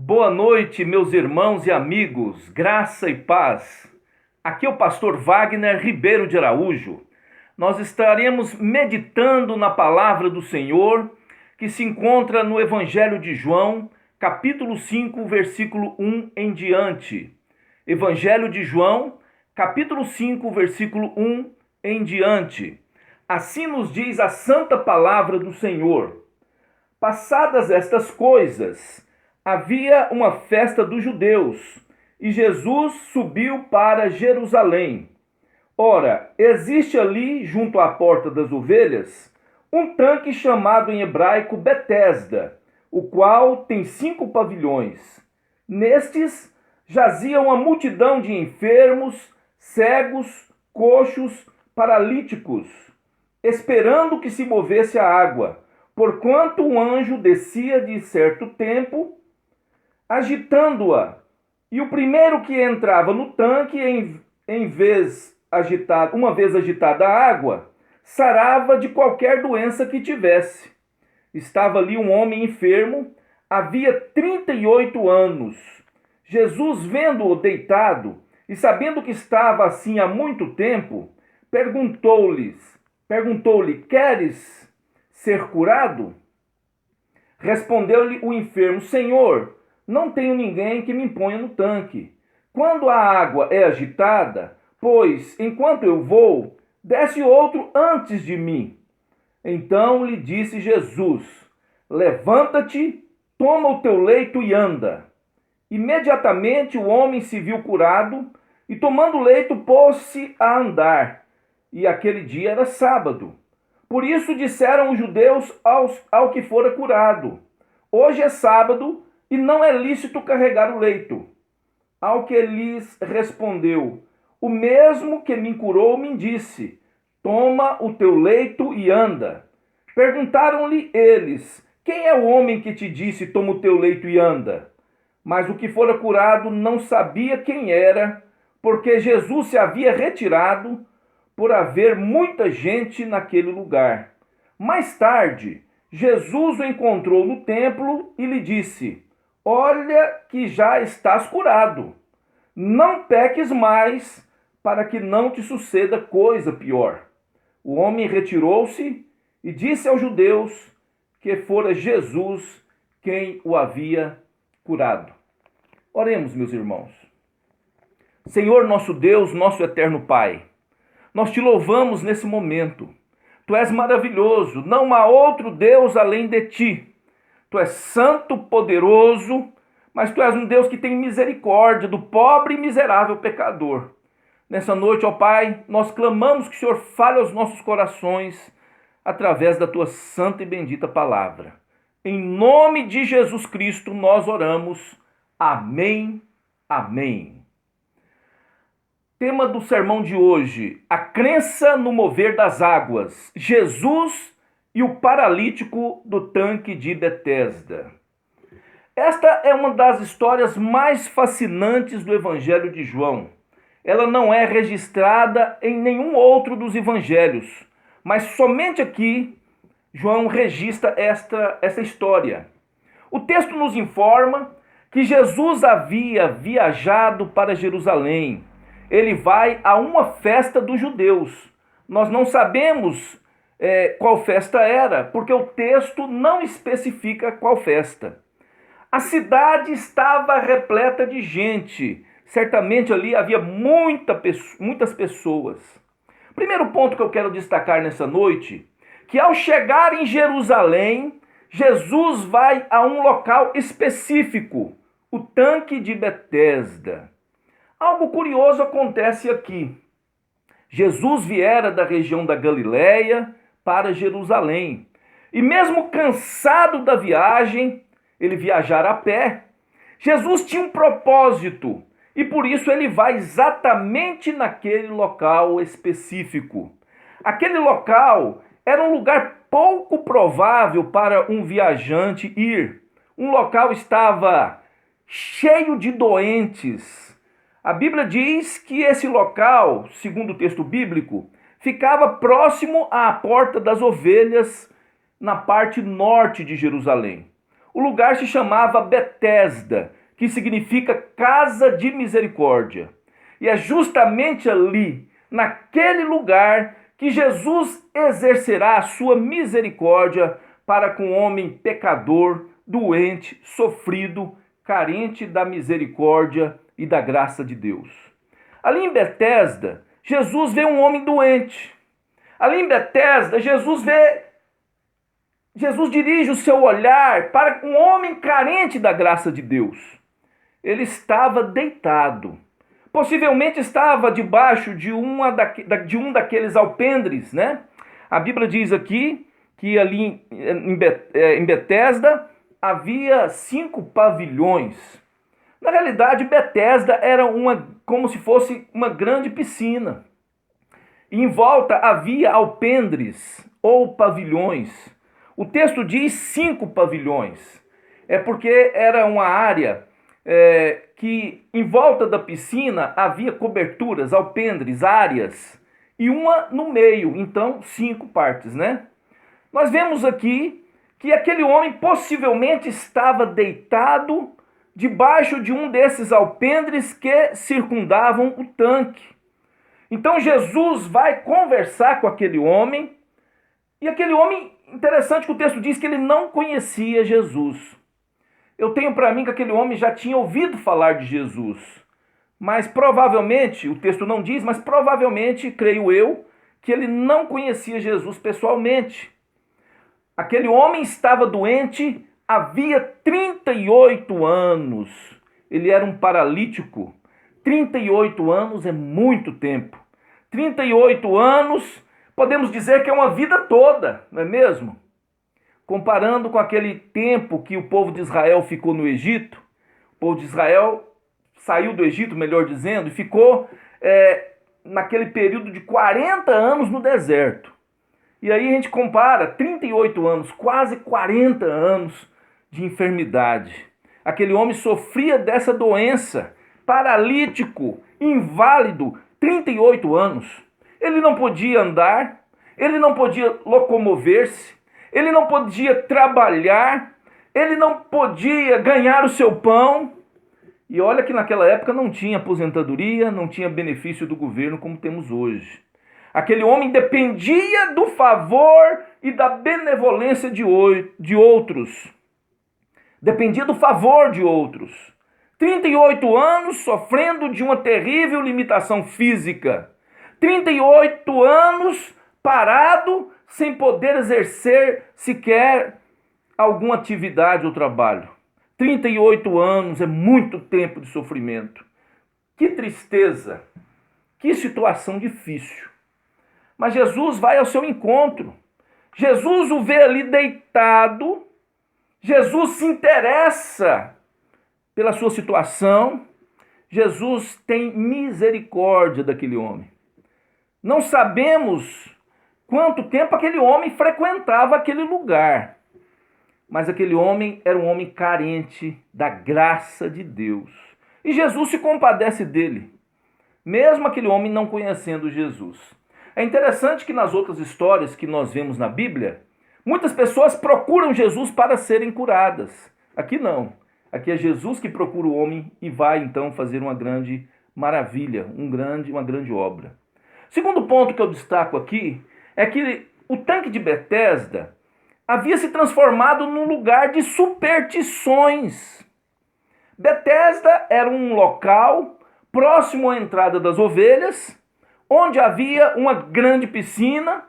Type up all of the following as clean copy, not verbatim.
Boa noite, meus irmãos e amigos, graça e paz. Aqui é o pastor Wagner Ribeiro de Araújo. Nós estaremos meditando na palavra do Senhor, que se encontra no Evangelho de João, capítulo 5, versículo 1 em diante. Evangelho de João, capítulo 5, versículo 1 em diante. Assim nos diz a santa palavra do Senhor. Passadas estas coisas, havia uma festa dos judeus, e Jesus subiu para Jerusalém. Ora, existe ali, junto à porta das ovelhas, um tanque chamado em hebraico Betesda, o qual tem 5 pavilhões. Nestes jazia uma multidão de enfermos, cegos, coxos, paralíticos, esperando que se movesse a água, porquanto um anjo descia de certo tempo, agitando-a. E o primeiro que entrava no tanque, uma vez agitada a água, sarava de qualquer doença que tivesse. Estava ali um homem enfermo, havia 38 anos. Jesus, vendo-o deitado e sabendo que estava assim há muito tempo, perguntou-lhe: Queres ser curado? Respondeu-lhe o enfermo: Senhor, não tenho ninguém que me ponha no tanque. Quando a água é agitada, pois, enquanto eu vou, desce outro antes de mim. Então lhe disse Jesus: Levanta-te, toma o teu leito e anda. Imediatamente o homem se viu curado e, tomando o leito, pôs-se a andar. E aquele dia era sábado. Por isso disseram os judeus ao que fora curado: Hoje é sábado e não é lícito carregar o leito. Ao que lhes respondeu: O mesmo que me curou me disse: Toma o teu leito e anda. Perguntaram-lhe eles: Quem é o homem que te disse: Toma o teu leito e anda? Mas o que fora curado não sabia quem era, porque Jesus se havia retirado, por haver muita gente naquele lugar. Mais tarde, Jesus o encontrou no templo e lhe disse: Olha que já estás curado. Não peques mais, para que não te suceda coisa pior. O homem retirou-se e disse aos judeus que fora Jesus quem o havia curado. Oremos, meus irmãos. Senhor nosso Deus, nosso eterno Pai, nós te louvamos nesse momento. Tu és maravilhoso, não há outro Deus além de ti. Tu és santo, poderoso, mas tu és um Deus que tem misericórdia do pobre e miserável pecador. Nessa noite, ó Pai, nós clamamos que o Senhor fale aos nossos corações através da tua santa e bendita palavra. Em nome de Jesus Cristo nós oramos. Amém, amém. Tema do sermão de hoje: a crença no mover das águas. Jesus e o paralítico do tanque de Betesda. Esta é uma das histórias mais fascinantes do Evangelho de João. Ela não é registrada em nenhum outro dos evangelhos, mas somente aqui João registra esta história. O texto nos informa que Jesus havia viajado para Jerusalém. Ele vai a uma festa dos judeus. Nós não sabemos qual festa era, porque o texto não especifica qual festa. A cidade estava repleta de gente. Certamente ali havia muitas pessoas. Primeiro ponto que eu quero destacar nessa noite, que ao chegar em Jerusalém, Jesus vai a um local específico, o tanque de Betesda. Algo curioso acontece aqui. Jesus viera da região da Galileia para Jerusalém. E mesmo cansado da viagem, ele viajara a pé, Jesus tinha um propósito. E por isso ele vai exatamente naquele local específico. Aquele local era um lugar pouco provável para um viajante ir. Um local estava cheio de doentes. A Bíblia diz que esse local, segundo o texto bíblico, ficava próximo à Porta das Ovelhas, na parte norte de Jerusalém. O lugar se chamava Betesda, que significa casa de misericórdia. E é justamente ali, naquele lugar, que Jesus exercerá a sua misericórdia para com o homem pecador, doente, sofrido, carente da misericórdia e da graça de Deus. Ali em Betesda, Jesus vê um homem doente. Ali em Betesda, Jesus dirige o seu olhar para um homem carente da graça de Deus. Ele estava deitado. Possivelmente estava debaixo de um daqueles alpendres, né? A Bíblia diz aqui que ali em Betesda havia 5 pavilhões. Na realidade, Betesda era como se fosse uma grande piscina. E em volta havia alpendres ou pavilhões. O texto diz 5 pavilhões. É porque era uma área que em volta da piscina havia coberturas, alpendres, áreas, e uma no meio, então 5 partes, né? Nós vemos aqui que aquele homem possivelmente estava deitado debaixo de um desses alpendres que circundavam o tanque. Então Jesus vai conversar com aquele homem, e aquele homem, interessante que o texto diz que ele não conhecia Jesus. Eu tenho para mim que aquele homem já tinha ouvido falar de Jesus, mas provavelmente, o texto não diz, mas provavelmente, creio eu, que ele não conhecia Jesus pessoalmente. Aquele homem estava doente havia 38 anos. Ele era um paralítico. 38 anos é muito tempo. 38 anos, podemos dizer que é uma vida toda, não é mesmo? Comparando com aquele tempo que o povo de Israel ficou no Egito, o povo de Israel saiu do Egito, melhor dizendo, e ficou naquele período de 40 anos no deserto. E aí a gente compara 38 anos, quase 40 anos de enfermidade. Aquele homem sofria dessa doença, paralítico, inválido, 38 anos. Ele não podia andar, ele não podia locomover-se, ele não podia trabalhar, ele não podia ganhar o seu pão. E olha que naquela época não tinha aposentadoria, não tinha benefício do governo como temos hoje. Aquele homem dependia do favor e da benevolência de outros. Dependia do favor de outros. 38 anos sofrendo de uma terrível limitação física. 38 anos parado, sem poder exercer sequer alguma atividade ou trabalho. 38 anos é muito tempo de sofrimento. Que tristeza, que situação difícil. Mas Jesus vai ao seu encontro. Jesus o vê ali deitado. Jesus se interessa pela sua situação. Jesus tem misericórdia daquele homem. Não sabemos quanto tempo aquele homem frequentava aquele lugar. Mas aquele homem era um homem carente da graça de Deus. E Jesus se compadece dele, mesmo aquele homem não conhecendo Jesus. É interessante que nas outras histórias que nós vemos na Bíblia, muitas pessoas procuram Jesus para serem curadas. Aqui não. Aqui é Jesus que procura o homem e vai então fazer uma grande maravilha, uma grande obra. Segundo ponto que eu destaco aqui é que o tanque de Betesda havia se transformado num lugar de superstições. Betesda era um local próximo à entrada das ovelhas, onde havia uma grande piscina,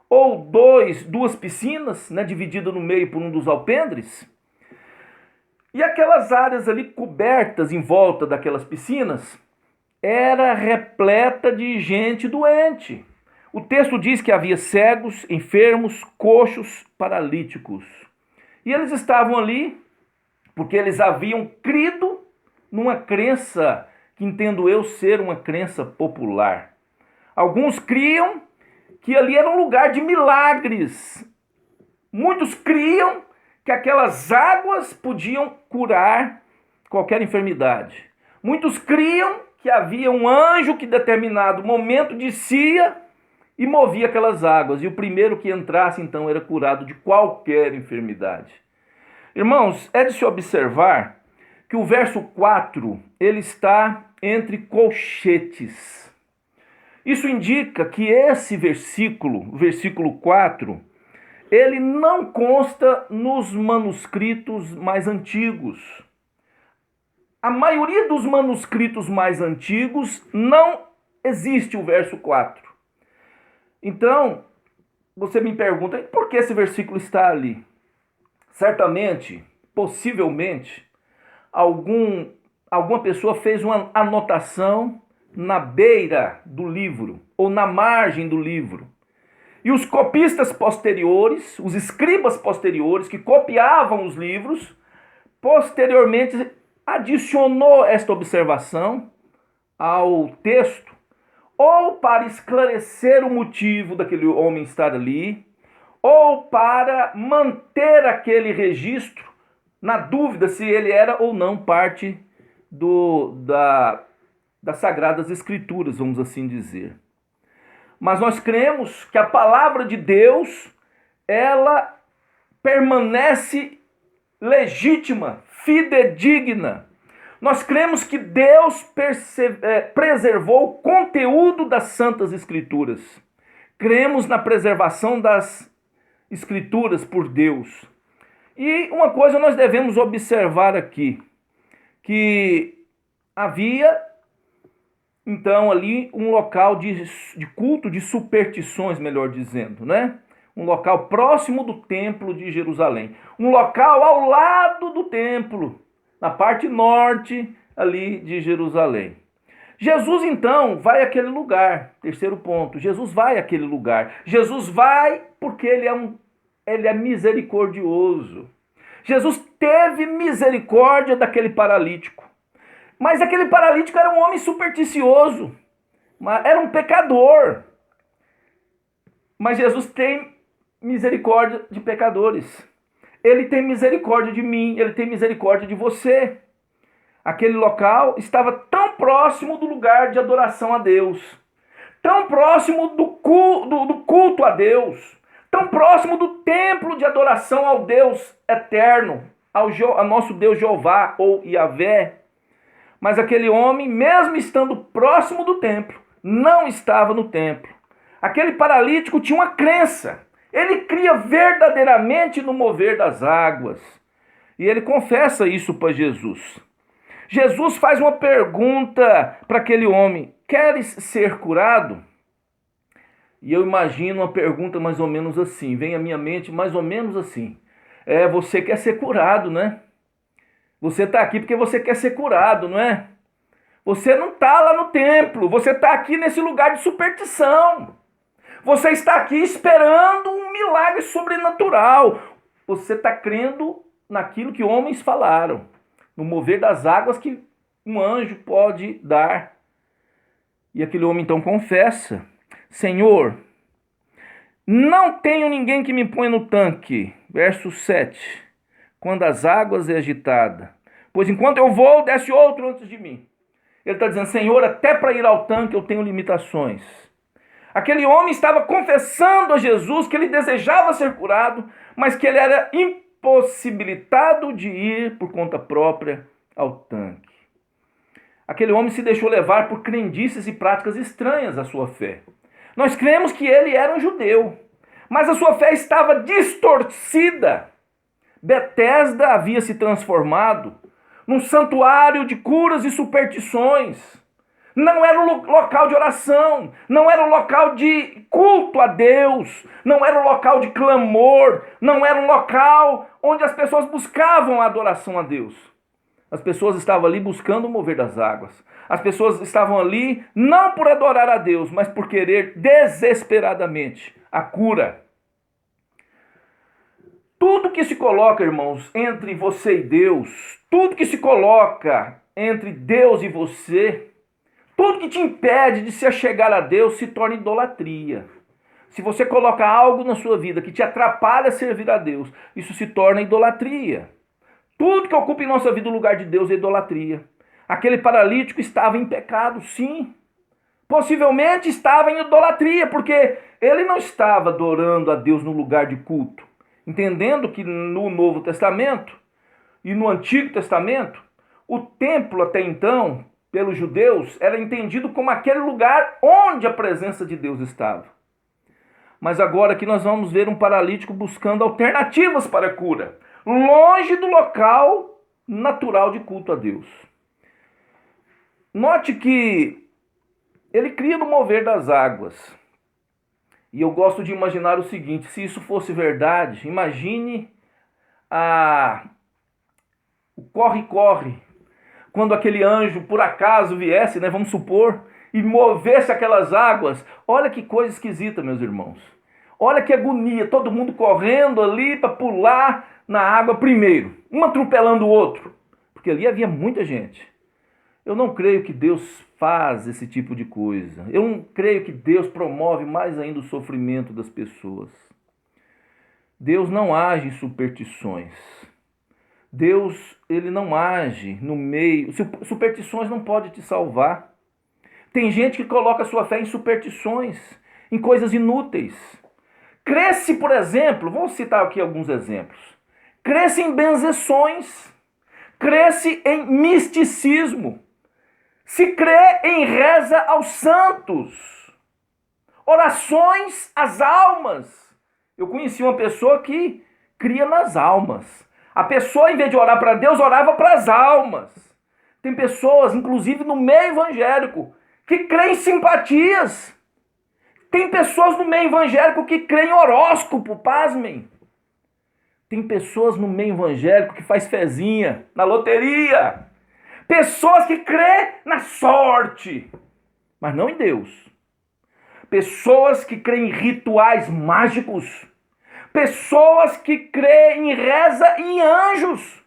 ou duas piscinas, né, divididas no meio por um dos alpendres. E aquelas áreas ali cobertas em volta daquelas piscinas era repleta de gente doente. O texto diz que havia cegos, enfermos, coxos, paralíticos. E eles estavam ali porque eles haviam crido numa crença que entendo eu ser uma crença popular. Alguns criam que ali era um lugar de milagres. Muitos criam que aquelas águas podiam curar qualquer enfermidade. Muitos criam que havia um anjo que em determinado momento descia e movia aquelas águas. E o primeiro que entrasse então era curado de qualquer enfermidade. Irmãos, é de se observar que o verso 4, ele está entre colchetes. Isso indica que esse versículo, o versículo 4, ele não consta nos manuscritos mais antigos. A maioria dos manuscritos mais antigos não existe o verso 4. Então, você me pergunta, por que esse versículo está ali? Certamente, possivelmente, alguma pessoa fez uma anotação na beira do livro ou na margem do livro. E os copistas posteriores, os escribas posteriores que copiavam os livros, posteriormente adicionou esta observação ao texto, ou para esclarecer o motivo daquele homem estar ali, ou para manter aquele registro na dúvida se ele era ou não parte das Sagradas Escrituras, vamos assim dizer. Mas nós cremos que a palavra de Deus, ela permanece legítima, fidedigna. Nós cremos que Deus preservou o conteúdo das Santas Escrituras. Cremos na preservação das Escrituras por Deus. E uma coisa nós devemos observar aqui, que havia então ali um local de culto, de superstições, melhor dizendo, né? Um local próximo do templo de Jerusalém. Um local ao lado do templo, na parte norte ali de Jerusalém. Jesus então vai àquele lugar. Terceiro ponto, Jesus vai àquele lugar. Jesus vai porque ele é misericordioso. Jesus teve misericórdia daquele paralítico. Mas aquele paralítico era um homem supersticioso, era um pecador. Mas Jesus tem misericórdia de pecadores. Ele tem misericórdia de mim, ele tem misericórdia de você. Aquele local estava tão próximo do lugar de adoração a Deus, tão próximo do culto a Deus, tão próximo do templo de adoração ao Deus eterno, ao nosso Deus Jeová ou Yahvé. Mas aquele homem, mesmo estando próximo do templo, não estava no templo. Aquele paralítico tinha uma crença. Ele cria verdadeiramente no mover das águas. E ele confessa isso para Jesus. Jesus faz uma pergunta para aquele homem: queres ser curado? E eu imagino uma pergunta mais ou menos assim, vem à minha mente mais ou menos assim: você quer ser curado, né? Você está aqui porque você quer ser curado, não é? Você não está lá no templo, você está aqui nesse lugar de superstição. Você está aqui esperando um milagre sobrenatural. Você está crendo naquilo que homens falaram, no mover das águas que um anjo pode dar. E aquele homem então confessa: Senhor, não tenho ninguém que me ponha no tanque. Verso 7. Quando as águas é agitada, pois enquanto eu vou, desce outro antes de mim. Ele está dizendo: Senhor, até para ir ao tanque eu tenho limitações. Aquele homem estava confessando a Jesus que ele desejava ser curado, mas que ele era impossibilitado de ir por conta própria ao tanque. Aquele homem se deixou levar por crendices e práticas estranhas à sua fé. Nós cremos que ele era um judeu, mas a sua fé estava distorcida. Betesda havia se transformado num santuário de curas e superstições. Não era um local de oração, não era um local de culto a Deus, não era um local de clamor, não era um local onde as pessoas buscavam a adoração a Deus. As pessoas estavam ali buscando o mover das águas. As pessoas estavam ali não por adorar a Deus, mas por querer desesperadamente a cura. Tudo que se coloca, irmãos, entre você e Deus, tudo que se coloca entre Deus e você, tudo que te impede de se achegar a Deus se torna idolatria. Se você coloca algo na sua vida que te atrapalha a servir a Deus, isso se torna idolatria. Tudo que ocupa em nossa vida o lugar de Deus é idolatria. Aquele paralítico estava em pecado, sim. Possivelmente estava em idolatria, porque ele não estava adorando a Deus no lugar de culto. Entendendo que no Novo Testamento, e no Antigo Testamento, o templo até então, pelos judeus, era entendido como aquele lugar onde a presença de Deus estava. Mas agora aqui nós vamos ver um paralítico buscando alternativas para a cura, longe do local natural de culto a Deus. Note que ele cria no mover das águas. E eu gosto de imaginar o seguinte: se isso fosse verdade, imagine o corre-corre, quando aquele anjo por acaso viesse, né, vamos supor, e movesse aquelas águas. Olha que coisa esquisita, meus irmãos. Olha que agonia, todo mundo correndo ali para pular na água primeiro, um atropelando o outro, porque ali havia muita gente. Eu não creio que Deus faz esse tipo de coisa. Eu não creio que Deus promove mais ainda o sofrimento das pessoas. Deus não age em superstições. Deus, ele não age no meio. Superstições não podem te salvar. Tem gente que coloca sua fé em superstições, em coisas inúteis. Cresce, por exemplo, vamos citar aqui alguns exemplos. Cresce em benzeções. Cresce em misticismo. Se crê em reza aos santos, orações às almas. Eu conheci uma pessoa que cria nas almas. A pessoa, em vez de orar para Deus, orava para as almas. Tem pessoas, inclusive no meio evangélico, que creem em simpatias. Tem pessoas no meio evangélico que creem em horóscopo, pasmem. Tem pessoas no meio evangélico que faz fezinha na loteria. Pessoas que crêem na sorte, mas não em Deus. Pessoas que creem em rituais mágicos. Pessoas que creem em reza e em anjos.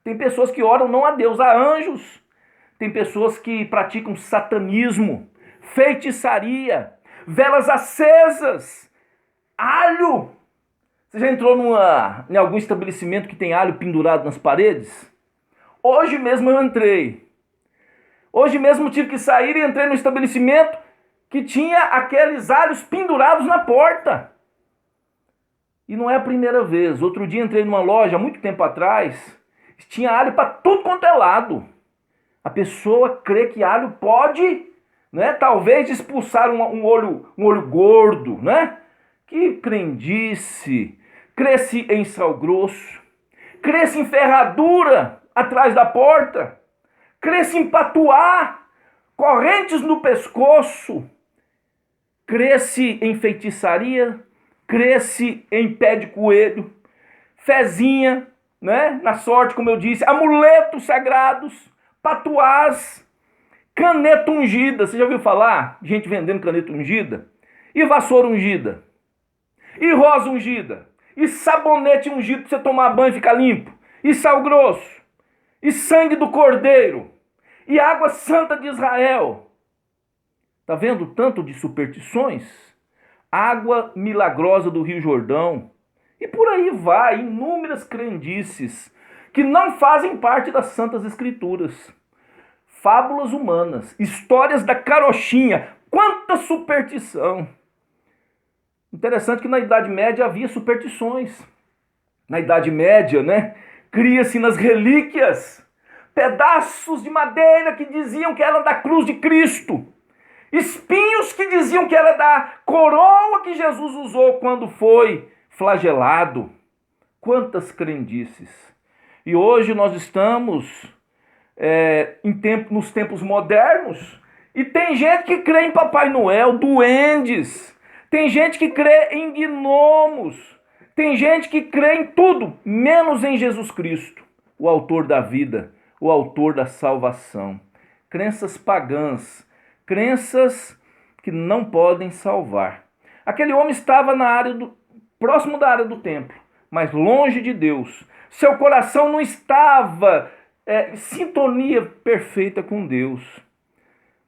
Tem pessoas que oram não a Deus, a anjos. Tem pessoas que praticam satanismo, feitiçaria, velas acesas, alho. Você já entrou em algum estabelecimento que tem alho pendurado nas paredes? Hoje mesmo eu entrei. Hoje mesmo tive que sair e entrei no estabelecimento que tinha aqueles alhos pendurados na porta. E não é a primeira vez. Outro dia entrei numa loja, há muito tempo atrás, tinha alho para tudo quanto é lado. A pessoa crê que alho pode, né, talvez expulsar um olho gordo, né? Que crendice. Cresce em sal grosso. Cresce em ferradura atrás da porta, cresce em patuá, correntes no pescoço, cresce em feitiçaria, cresce em pé de coelho, fezinha, né, na sorte, como eu disse, amuletos sagrados, patuás, caneta ungida. Você já ouviu falar? Gente vendendo caneta ungida? E vassoura ungida? E rosa ungida? E sabonete ungido para você tomar banho e ficar limpo? E sal grosso? E sangue do cordeiro, e água santa de Israel. Está vendo o tanto de superstições? Água milagrosa do Rio Jordão. E por aí vai, inúmeras crendices que não fazem parte das Santas Escrituras. Fábulas humanas, histórias da carochinha. Quanta superstição! Interessante que na Idade Média havia superstições. Na Idade Média, né? Cria-se nas relíquias pedaços de madeira que diziam que era da cruz de Cristo, espinhos que diziam que era da coroa que Jesus usou quando foi flagelado. Quantas crendices! E hoje nós estamos nos tempos modernos e tem gente que crê em Papai Noel, duendes, tem gente que crê em gnomos. Tem gente que crê em tudo, menos em Jesus Cristo, o autor da vida, o autor da salvação. Crenças pagãs, crenças que não podem salvar. Aquele homem estava próximo da área do templo, mas longe de Deus. Seu coração não estava em sintonia perfeita com Deus.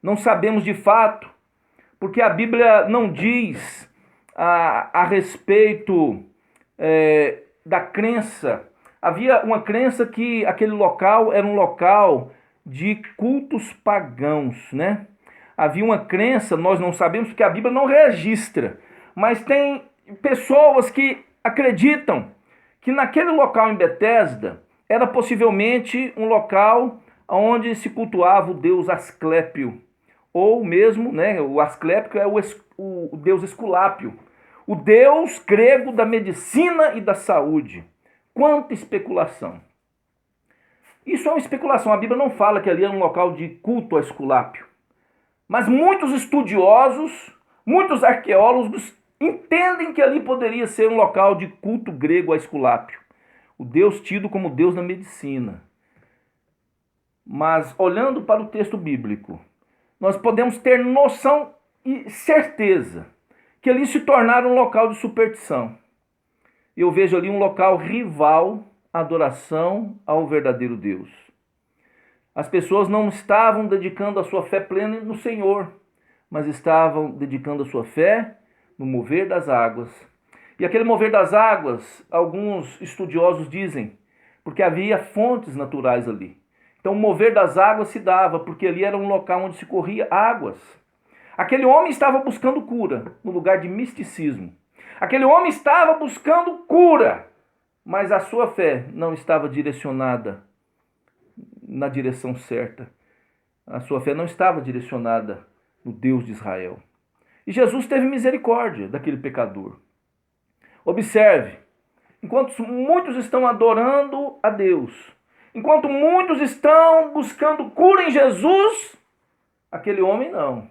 Não sabemos de fato, porque a Bíblia não diz a respeito da crença. Havia uma crença que aquele local era um local de cultos pagãos, né? Havia uma crença, nós não sabemos porque a Bíblia não registra, mas tem pessoas que acreditam que naquele local em Betesda era possivelmente um local onde se cultuava o deus Asclépio, ou mesmo, o Asclépio é o deus Esculápio, o deus grego da medicina e da saúde. Quanta especulação! Isso é uma especulação, a Bíblia não fala que ali era um local de culto a Esculápio. Mas muitos estudiosos, muitos arqueólogos entendem que ali poderia ser um local de culto grego a Esculápio, o deus tido como deus da medicina. Mas olhando para o texto bíblico, nós podemos ter noção e certeza que ali se tornara um local de superstição. Eu vejo ali um local rival à adoração ao verdadeiro Deus. As pessoas não estavam dedicando a sua fé plena no Senhor, mas estavam dedicando a sua fé no mover das águas. E aquele mover das águas, alguns estudiosos dizem, porque havia fontes naturais ali. Então o mover das águas se dava, porque ali era um local onde se corria águas. Aquele homem estava buscando cura, no lugar de misticismo. Aquele homem estava buscando cura, mas a sua fé não estava direcionada na direção certa. A sua fé não estava direcionada no Deus de Israel. E Jesus teve misericórdia daquele pecador. Observe, enquanto muitos estão adorando a Deus, enquanto muitos estão buscando cura em Jesus, aquele homem não.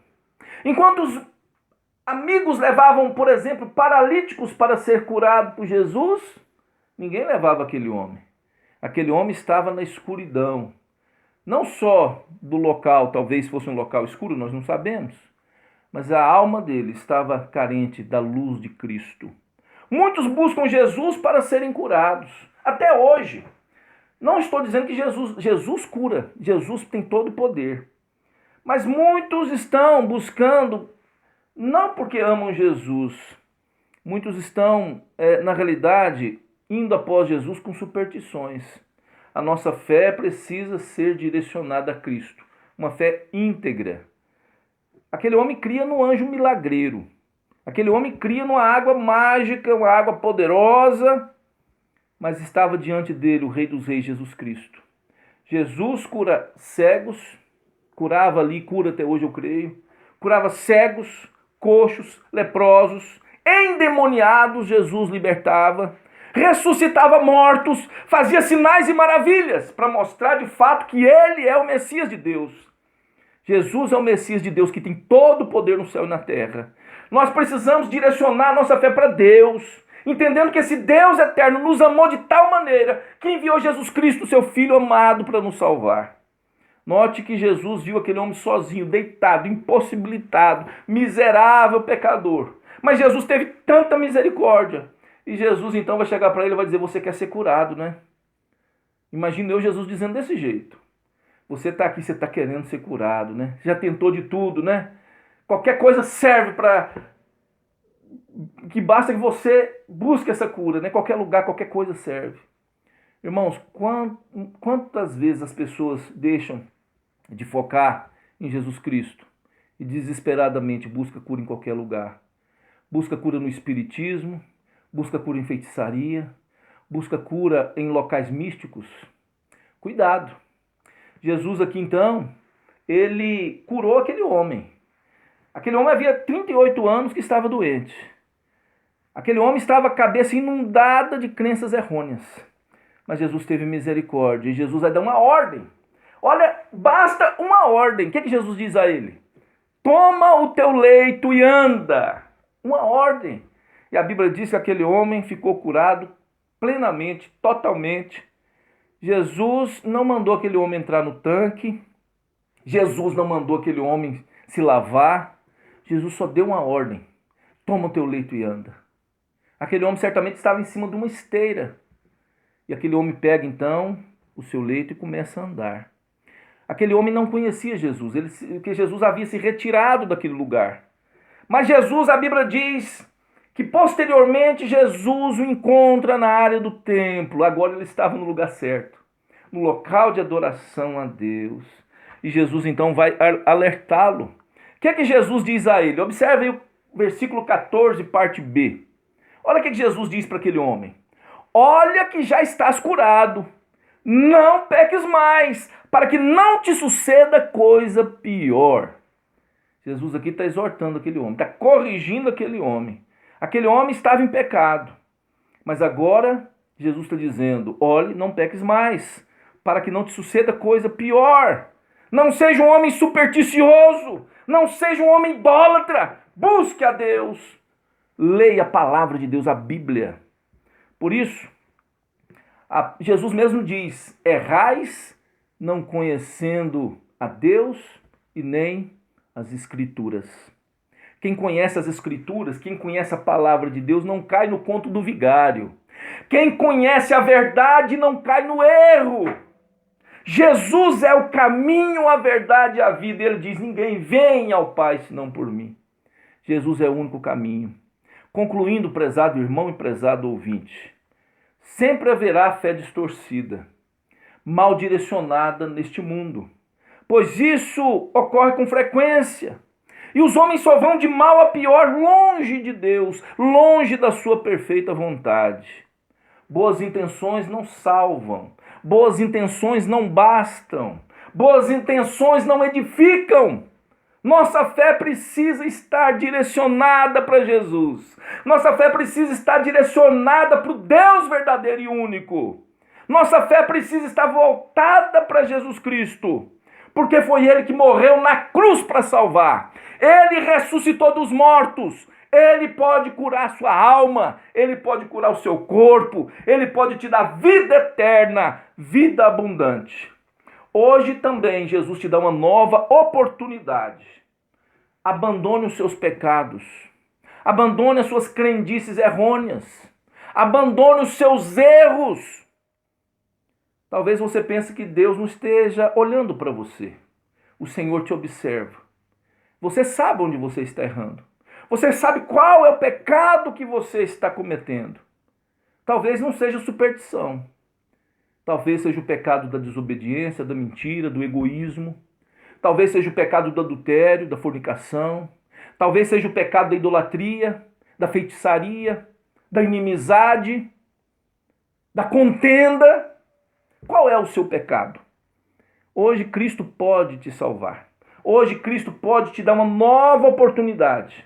Enquanto os amigos levavam, por exemplo, paralíticos para ser curado por Jesus, ninguém levava aquele homem. Aquele homem estava na escuridão. Não só do local, talvez fosse um local escuro, nós não sabemos, mas a alma dele estava carente da luz de Cristo. Muitos buscam Jesus para serem curados, até hoje. Não estou dizendo que Jesus cura, Jesus tem todo o poder. Mas muitos estão buscando, não porque amam Jesus, muitos estão, na realidade, indo após Jesus com superstições. A nossa fé precisa ser direcionada a Cristo, uma fé íntegra. Aquele homem cria no anjo milagreiro, aquele homem cria numa água mágica, uma água poderosa, mas estava diante dele o Rei dos Reis, Jesus Cristo. Jesus cura cegos, curava ali, cura até hoje eu creio, curava cegos, coxos, leprosos, endemoniados, Jesus libertava, ressuscitava mortos, fazia sinais e maravilhas para mostrar de fato que ele é o Messias de Deus. Jesus é o Messias de Deus que tem todo o poder no céu e na terra. Nós precisamos direcionar nossa fé para Deus, entendendo que esse Deus eterno nos amou de tal maneira que enviou Jesus Cristo, seu Filho amado, para nos salvar. Note que Jesus viu aquele homem sozinho, deitado, impossibilitado, miserável pecador. Mas Jesus teve tanta misericórdia. E Jesus então vai chegar para ele e vai dizer, você quer ser curado, né? Imagina eu, Jesus, dizendo desse jeito. Você está aqui, você está querendo ser curado, né? Já tentou de tudo, né? Qualquer coisa serve para... que basta que você busque essa cura, né? Qualquer lugar, qualquer coisa serve. Irmãos, quantas vezes as pessoas deixam de focar em Jesus Cristo e desesperadamente busca cura em qualquer lugar? Busca cura no espiritismo, busca cura em feitiçaria, busca cura em locais místicos. Cuidado. Jesus aqui então, ele curou aquele homem. Aquele homem havia 38 anos que estava doente. Aquele homem estava com a cabeça inundada de crenças errôneas. Mas Jesus teve misericórdia e Jesus vai dar uma ordem. Olha, basta uma ordem. O que Jesus diz a ele? Toma o teu leito e anda. Uma ordem. E a Bíblia diz que aquele homem ficou curado plenamente, totalmente. Jesus não mandou aquele homem entrar no tanque. Jesus não mandou aquele homem se lavar. Jesus só deu uma ordem. Toma o teu leito e anda. Aquele homem certamente estava em cima de uma esteira. E aquele homem pega então o seu leito e começa a andar. Aquele homem não conhecia Jesus, porque Jesus havia se retirado daquele lugar. Mas Jesus, a Bíblia diz que posteriormente Jesus o encontra na área do templo. Agora ele estava no lugar certo, no local de adoração a Deus. E Jesus então vai alertá-lo. O que é que Jesus diz a ele? Observe aí o versículo 14, parte B. Olha o que Jesus diz para aquele homem. Olha que já estás curado. não peques mais, para que não te suceda coisa pior. Jesus aqui está exortando aquele homem, está corrigindo aquele homem. Aquele homem estava em pecado, mas agora Jesus está dizendo: olhe, não peques mais, para que não te suceda coisa pior. Não seja um homem supersticioso, não seja um homem idólatra, busque a Deus, leia a palavra de Deus, a Bíblia. Por isso, Jesus mesmo diz: errais não conhecendo a Deus e nem as Escrituras. Quem conhece as Escrituras, quem conhece a palavra de Deus, não cai no conto do vigário. Quem conhece a verdade não cai no erro. Jesus é o caminho, a verdade e a vida. Ele diz: ninguém vem ao Pai senão por mim. Jesus é o único caminho. Concluindo, prezado irmão e prezado ouvinte, sempre haverá fé distorcida, mal direcionada neste mundo, pois isso ocorre com frequência. E os homens só vão de mal a pior, longe de Deus, longe da sua perfeita vontade. Boas intenções não salvam, boas intenções não bastam, boas intenções não edificam. Nossa fé precisa estar direcionada para Jesus. Nossa fé precisa estar direcionada para o Deus verdadeiro e único. Nossa fé precisa estar voltada para Jesus Cristo, porque foi Ele que morreu na cruz para salvar. Ele ressuscitou dos mortos. Ele pode curar a sua alma, Ele pode curar o seu corpo, Ele pode te dar vida eterna, vida abundante. Hoje também Jesus te dá uma nova oportunidade. Abandone os seus pecados. Abandone as suas crendices errôneas. Abandone os seus erros. Talvez você pense que Deus não esteja olhando para você. O Senhor te observa. Você sabe onde você está errando. Você sabe qual é o pecado que você está cometendo. Talvez não seja superstição. Talvez seja o pecado da desobediência, da mentira, do egoísmo. Talvez seja o pecado do adultério, da fornicação. Talvez seja o pecado da idolatria, da feitiçaria, da inimizade, da contenda. Qual é o seu pecado? Hoje Cristo pode te salvar. Hoje Cristo pode te dar uma nova oportunidade.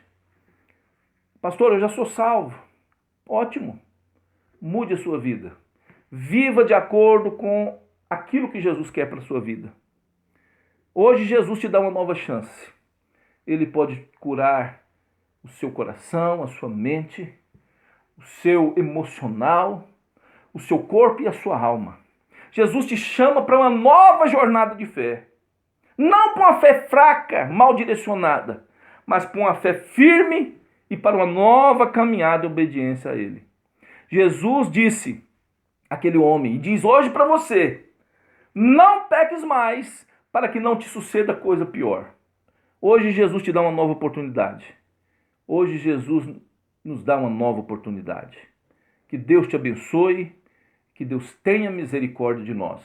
Pastor, eu já sou salvo. Ótimo. Mude a sua vida. Viva de acordo com aquilo que Jesus quer para a sua vida. Hoje Jesus te dá uma nova chance. Ele pode curar o seu coração, a sua mente, o seu emocional, o seu corpo e a sua alma. Jesus te chama para uma nova jornada de fé. Não para uma fé fraca, mal direcionada, mas para uma fé firme e para uma nova caminhada e obediência a Ele. Jesus disse àquele homem, e diz hoje para você: não peques mais, para que não te suceda coisa pior. Hoje Jesus te dá uma nova oportunidade. Hoje Jesus nos dá uma nova oportunidade. Que Deus te abençoe, que Deus tenha misericórdia de nós.